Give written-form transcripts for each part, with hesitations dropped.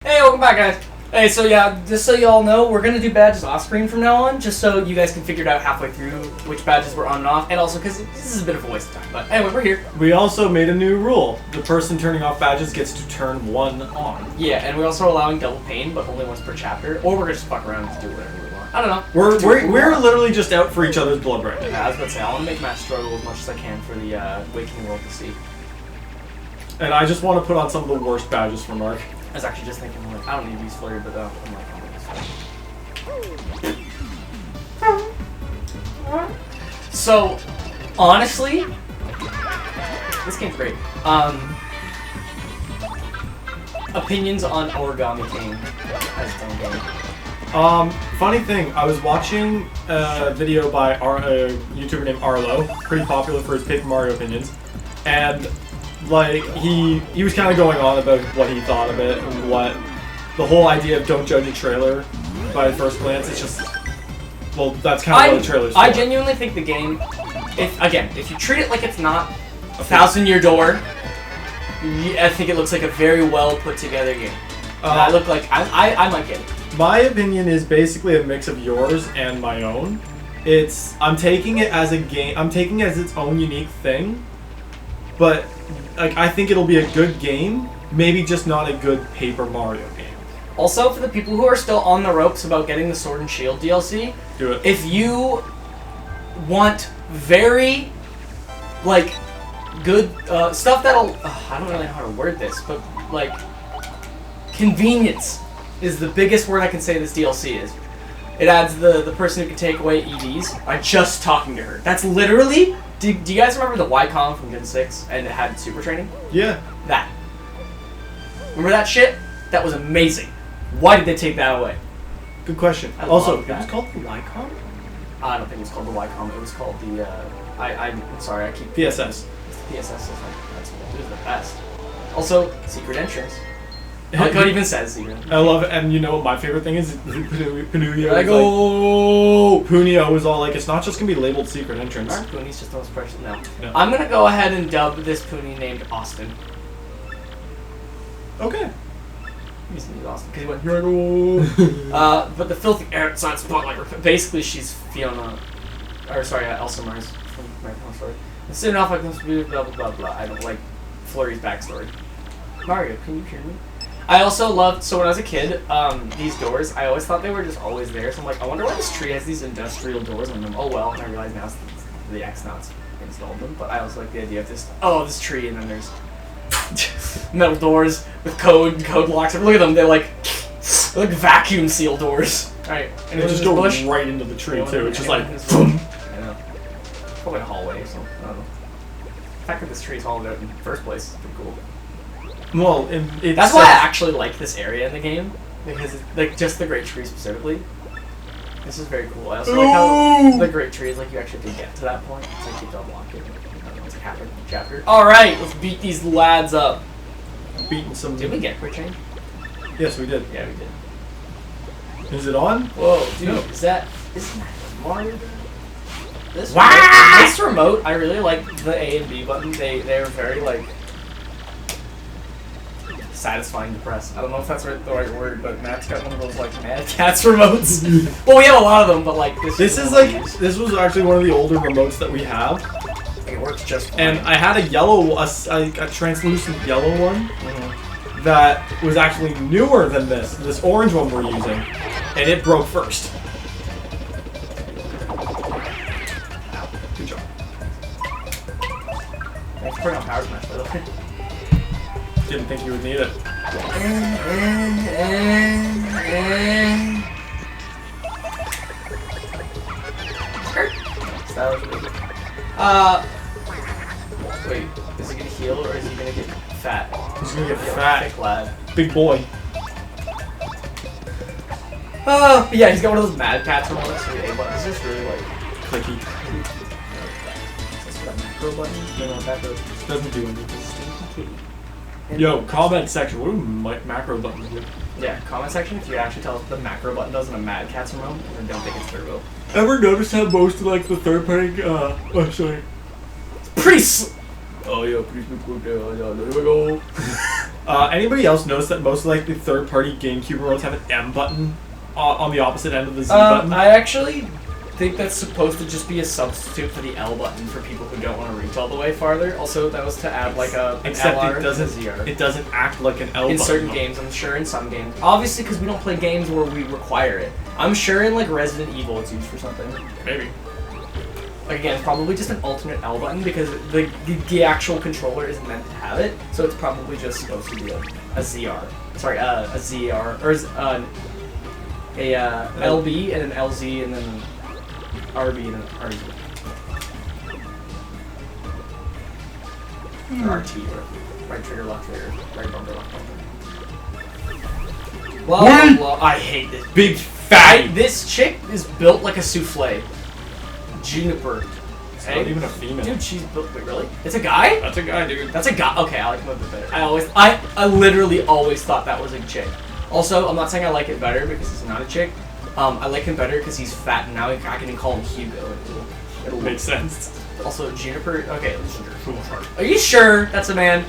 Hey, welcome back, guys. Hey, so yeah, just so you all know, we're gonna do badges off screen from now on, just so you guys can figure it out halfway through which badges were on and off, and also because this is a bit of a waste of time. But anyway, we're here. We also made a new rule. The person turning off badges gets to turn one on. Yeah, and we're also allowing double pain, but only once per chapter, or we're gonna just fuck around and do whatever we want. I don't know. We're literally just out for each other's blood right now. Yeah, I was about to say, I want to make Matt struggle as much as I can for the Awakening World to see. And I just want to put on some of the worst badges for Mark. I was actually just thinking, like, I don't need to use Flurrie, but I'm like, I'm gonna use Flurrie. So, honestly, this game's great. Opinions on Origami King as its own game. Funny thing, I was watching a video by a YouTuber named Arlo, pretty popular for his Paper Mario opinions, and like he was kind of going on about what he thought of it and what the whole idea of don't judge a trailer by first glance. It's just, well, that's kind of what the trailer's for. I genuinely think the game, if you treat it like it's not a 1,000-year door, I think it looks like a very well put together game. I might get it. My opinion is basically a mix of yours and my own. I'm taking it as a game. I'm taking it as its own unique thing, but like I think it'll be a good game. Maybe just not a good Paper Mario game. Also, for the people who are still on the ropes about getting the Sword and Shield DLC, do it. If you want very like good stuff that'll I don't really know how to word this, but like convenience is the biggest word I can say this DLC is. It adds the person who can take away EVs by just talking to her. That's literally... Do you guys remember the Y-Com from Gen 6 and it had super training? Yeah. That. Remember that shit? That was amazing. Why did they take that away? Good question. Also, it was called the Y-Com? I don't think it was called the Y-Com. It was called the... I'm sorry, I keep... PSS. PSS is like... It was the best. Also, secret entrance. Like what even says secret. I love it, and you know what my favorite thing is? Punio. I go. Punio was all like, it's not just gonna be labeled secret entrance. Aren't Poonies just the most precious? No. I'm gonna go ahead and dub this Poonie named Austin. Okay. He's named Austin because he went, here I go. But the filthy outside spotlight, basically she's Fiona, or sorry, Elsa Mars from American Horror Story. And soon enough, I can blah blah blah blah. I don't like Flurrie's backstory. Mario, can you hear me? I also loved, so when I was a kid, these doors, I always thought they were just always there. So I'm like, I wonder why this tree has these industrial doors on them. Oh well, and I realize now the X-Nauts installed them. But I also like the idea of this tree, and then there's metal doors with code locks. Look at them, they're like vacuum seal doors. Alright, and it just goes right into the tree too. It's just like, boom. I know. Probably a hallway or something, I don't know. The fact that this tree is hollowed out in the first place is pretty cool. Well, that's why I actually like this area in the game, because it's, like just the great tree specifically. This is very cool. I also like how the great tree is like you actually have to get to that point. It's like you have to unlock it. I don't know, it's like halfway through the chapter. All right, let's beat these lads up. Beating some. Did we get quick change? Yes, we did. Yeah, we did. Is it on? Whoa, dude! No. Isn't that Mario? Wow! This remote, I really like the A and B button. They are very like satisfying to press. I don't know if that's the right word, but Matt's got one of those like Mad Catz remotes. Well, we have a lot of them, but like this was actually one of the older remotes that we have. It works just fine. And I had a translucent yellow one that was actually newer than this orange one we're using, and it broke first. Good job. Thanks for putting on Power Smash, by the way. Didn't think you would need it. Wait, is he gonna heal or is he gonna get fat? He's gonna get fat. Thick lad. Big boy. But yeah, he's got one of those Mad Catz remotes, so the A button is just really like clicky. Is that macro button? No, macro doesn't do anything. Yo, comment section. What do macro buttons do? Yeah, comment section if you actually tell us what the macro button does in a Mad Catz remote, and don't think it's turbo. Ever notice how most of like the third party Pretty Oh yeah, please be good. Here we go. Anybody else notice that most like the third-party GameCube remotes have an M button on the opposite end of the Z button? I actually think that's supposed to just be a substitute for the L button for people who don't want to reach all the way farther. Also, that was to add like an Except LR it doesn't. and a ZR. It doesn't act like an L In button. certain games, I'm sure in some games. Obviously, because we don't play games where we require it. I'm sure in like Resident Evil it's used for something. Maybe. Like again, it's probably just an alternate L button because the actual controller isn't meant to have it, so it's probably just supposed to be a ZR. Sorry, a ZR or a LB and an LZ and then RB and an RZ. Or RT or right trigger, left trigger, right bumper, left bumper. Well, I hate this. Big fatty. This chick is built like a souffle. Juniper. It's not even a female. Dude, she's built. Wait, really? It's a guy? That's a guy, dude. That's a guy. Okay, I like him a bit better. I literally always thought that was a chick. Also, I'm not saying I like it better because he's not a chick. I like him better because he's fat and now I can call him Hugo. It'll make sense. Also, Juniper. Okay, are you sure that's a man?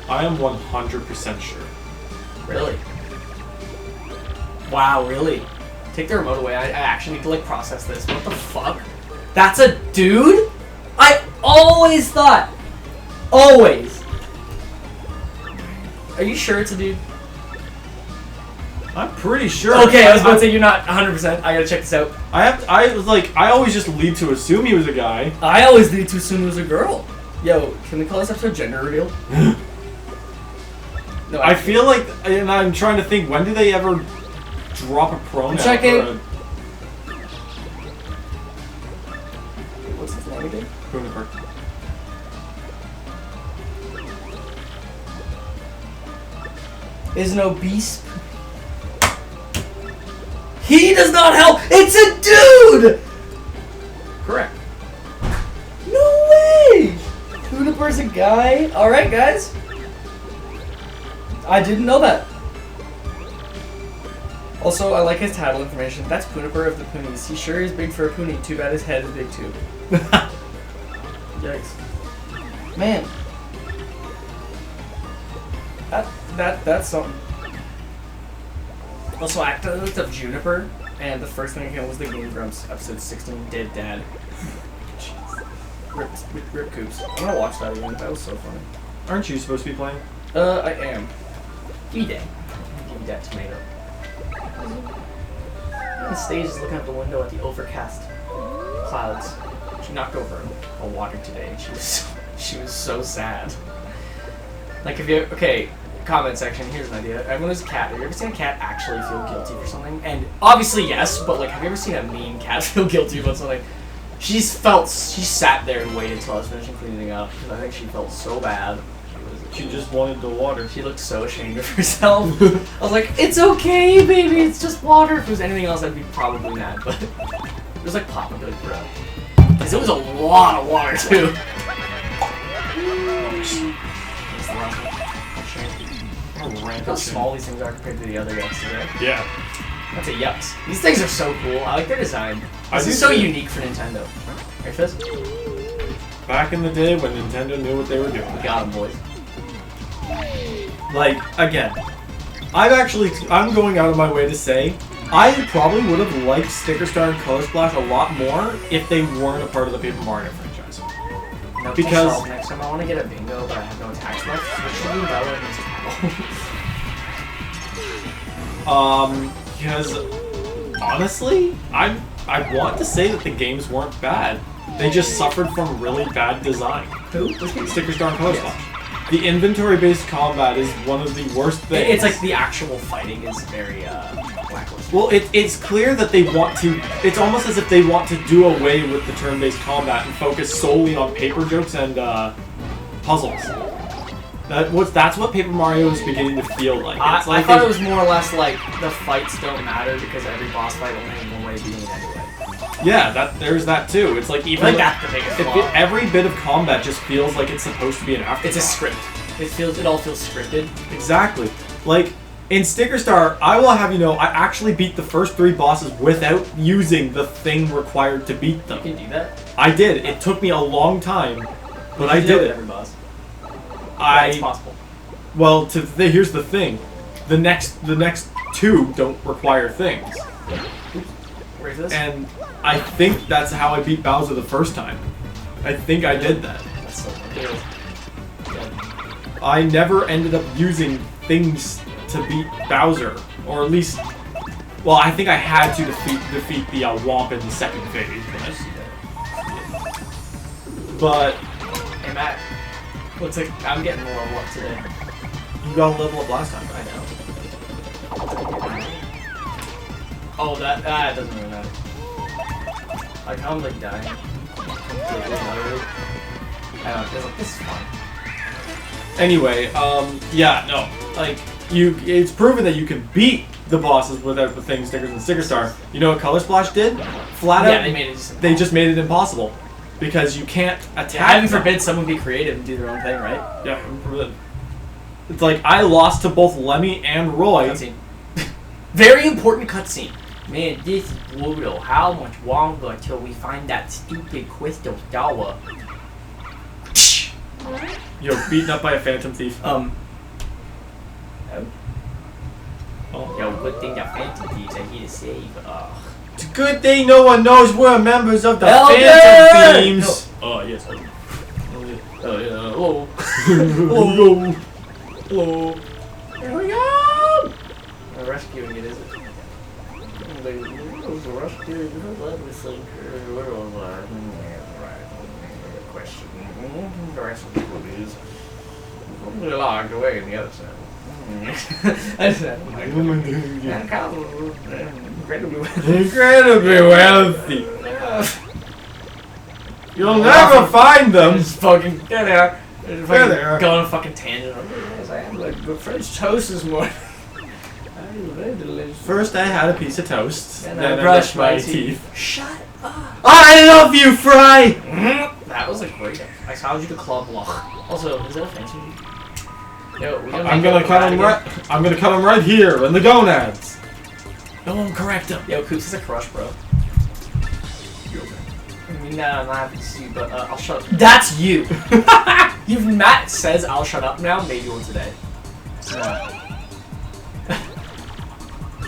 I am 100% sure. Really? Wow, really? Take the remote away. I actually need to like process this. What the fuck? That's a dude? I always thought. Always. Are you sure it's a dude? I'm pretty sure. Okay, I was about to say you're not 100%. I gotta check this out. I always just lead to assume he was a guy. I always need to assume it was a girl. Yo, can we call this episode gender reveal? No, I feel like, and I'm trying to think, when do they ever drop a pronoun? I'm checking. What's his name again? Juniper. Is an obese. He does not help. It's a dude. Correct. No way. Juniper's a guy. All right, guys. I didn't know that. Also, I like his title information. That's Juniper of the Poonies. He sure is big for a poonie. Too bad his head is big too. Yikes. Man. That's something. Also, I looked up Juniper, and the first thing I came was the Game Grumps episode 16, Dead Dad. Rip Coops. I'm gonna watch that again. That was so funny. Aren't you supposed to be playing? I am. Give me that. Give me that tomato. The stage is looking out the window at the overcast clouds. She knocked over a water today, and she was so sad. Like okay, comment section. Here's an idea. Everyone who's a cat. Have you ever seen a cat actually feel guilty for something? And obviously yes, but like, have you ever seen a mean cat feel guilty about something? She sat there and waited until I was finishing cleaning up because I think she felt so bad. She just wanted the water. She looked so ashamed of herself. I was like, it's okay, baby, it's just water. If it was anything else, I'd be probably mad, but it was like popping, like, bro. Because it was a lot of water, too. How small these things are compared to the other yucks today. Yeah. That's a yucks. These things are so cool. I like their design. This is so unique for Nintendo. Right, Fizz? Back in the day when Nintendo knew what they were doing. We got them, boys. Like, again, I'm going out of my way to say, I probably would have liked Sticker Star and Color Splash a lot more if they weren't a part of the Paper Mario franchise. No, because next time I want to get a bingo, but I have no attacks left. Which should be Bella and because honestly, I want to say that the games weren't bad. They just suffered from really bad design. Who? Sticker Star and Color Splash. The inventory-based combat is one of the worst things. It's like the actual fighting is very lackluster. Well, it's clear that they want to. It's almost as if they want to do away with the turn-based combat and focus solely on paper jokes and puzzles. That's what Paper Mario is beginning to feel like. I thought it was more or less like the fights don't matter because every boss fight only has one way of beating it anyway. Yeah, there's that too. It's like even that's the biggest flaw. Every bit of combat just feels like it's supposed to be an afterthought. It's a script. It all feels scripted. Exactly. Like in Sticker Star, I will have you know, I actually beat the first 3 bosses without using the thing required to beat them. You can do that? I did. It took me a long time, but I did it. Every boss. It's possible. Well, here's the thing. The next two don't require things. Where's this? And I think that's how I beat Bowser the first time. I think I did that. That's so cool. I never ended up using things to beat Bowser, or at least, well, I think I had to defeat the Womp in the second phase. But hey Matt, looks like I'm getting a level up today. you got a level up last time. I know. Oh, that doesn't really matter. Like I'm like dying. I know. This is fun. Anyway, yeah, no, like it's proven that you can beat the bosses without the thing, stickers, and sticker star. You know what Color Splash did? Flat out, they just made it impossible because you can't attack. Heaven forbid someone be creative and do their own thing, right? Yeah, it's like I lost to both Lemmy and Roy. Cutscene. Very important cutscene. Man, this is brutal. How much longer until we find that stupid crystal tower? Yo, beaten up by a phantom thief. Oh. Oh. Yo, good thing that phantom thieves are here to save. It's a good thing no one knows we're members of the Elder! Phantom Thieves. No. Oh, yes. Oh yeah. Hello. Hello. Hello. Here we go. I'm rescuing it, is it? Question. The rest of the is probably locked away in the other side. I said, incredibly wealthy. You'll never find them. Just fucking there they are. There they are. Go on a fucking tangent. Yes, I had like good French toast this morning. Very delicious. First, I had a piece of toast. Then Then I brushed my teeth. Shut up. I love you, Fry. That was a great. I told you to club block. Also, is that a fancy? Yo, we I'm gonna cut him right. I'm gonna cut him right here in the gonads. No one correct him. Yo, Coops is a crush, bro. I mean, nah, I'm not happy to see you, but I'll shut up. That's you. You've Matt says I'll shut up now. Maybe once a day.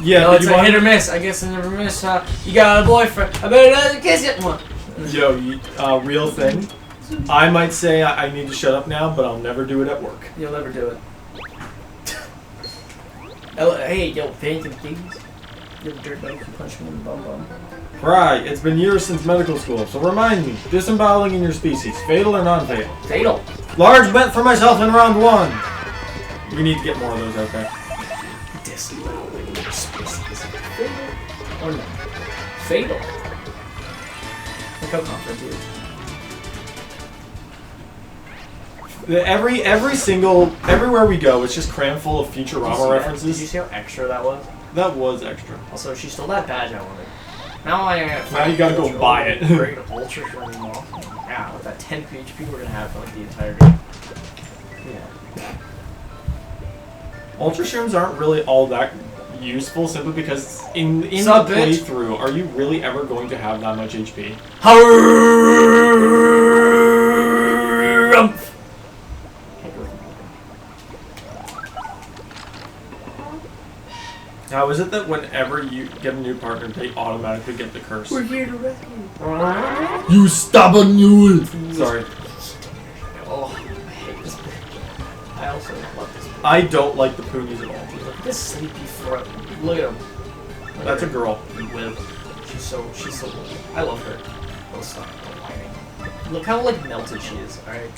Yeah, no, it's a hit or miss. I guess I never miss. You got a boyfriend. I better not kiss you. Yo, real thing. I might say I need to shut up now, but I'll never do it at work. You'll never do it. Oh, hey, yo, phantom thieves. You dirtbag who punched me in the bum. Right, it's been years since medical school, so remind me, disemboweling in your species, fatal or non-fatal? Fatal. Large bet for myself in round 1. We need to get more of those out there. Disemboweling in your species. Fatal or not? Fatal. Look how confident he is. Everywhere we go, it's just crammed full of Futurama references. Did you see how extra that was? That was extra. Also, she stole that badge I wanted. Now you gotta go buy it. Great Ultra Shroom off. Yeah, with that 10 HP we're gonna have for like the entire game. Yeah. Ultra Shrooms aren't really all that useful simply because in the playthrough, are you really ever going to have that much HP? How is it that whenever you get a new partner, they automatically get the curse? We're here to rescue you stubborn mule! Sorry. Oh, I hate this bit. I also love this bit. I don't like the Poonies at all. Look at this sleepy throat. Look at him. That's a girl. She's so I love her. Oh, stop whining. Look how like melted she is. All right.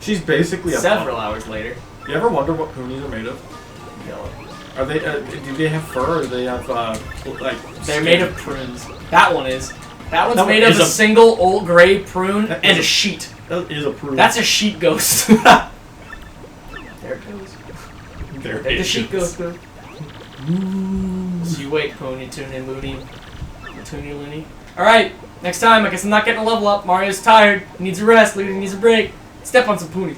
She's basically several hours later. You ever wonder what Poonies are made of? Yellow. Are they? Do they have fur, or do they have like? They're made of prunes. That one is. That one's made of a single old gray prune and a sheet. That is a prune. That's a sheet ghost. There it goes. There the sheet ghost goes. So you wait, Pony, Toony, Looney. Toony, Looney. Alright, next time, I guess I'm not getting a level up. Mario's tired. He needs a rest. Looney needs a break. Step on some Poonies.